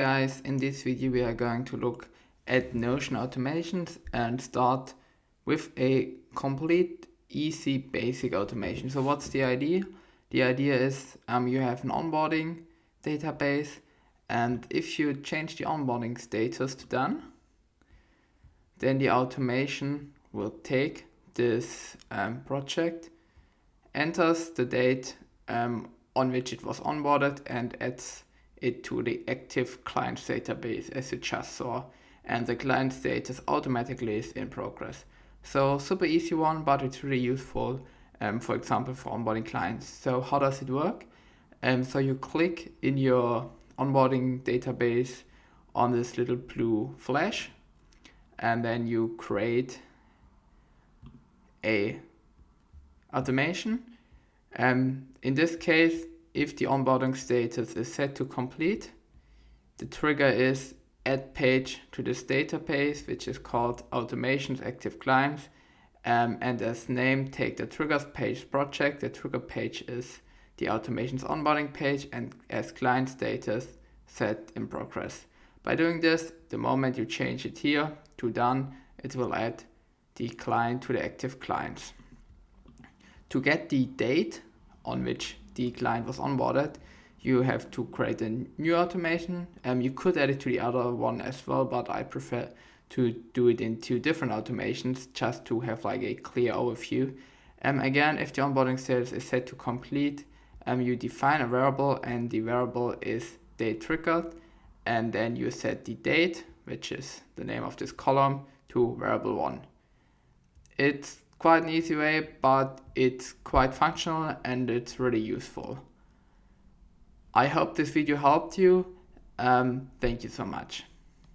Guys, in this video we are going to look at Notion automations and start with a complete easy basic automation. So what's the idea? The idea is you have an onboarding database, and if you change the onboarding status to done, then the automation will take this project, enters the date on which it was onboarded, and adds it to the active client database as you just saw, and the client status automatically is in progress. So super easy one, but it's really useful, for example, for onboarding clients. So how does it work? So you click in your onboarding database on this little blue flash, and then you create a automation. In this case, if the onboarding status is set to complete, the trigger is add page to this database, which is called automations active clients, and as name, take the triggers page project. The trigger page is the automations onboarding page, and as client status, set in progress. By doing this, the moment you change it here to done, it will add the client to the active clients. To get the date on which the client was onboarded, you have to create a new automation. You could add it to the other one as well, but I prefer to do it in two different automations just to have like a clear overview. Again, if the onboarding status is set to complete, you define a variable, and the variable is date triggered, and then you set the date, which is the name of this column, to variable 1. It's quite an easy way, but it's quite functional and it's really useful. I hope this video helped you. Thank you so much.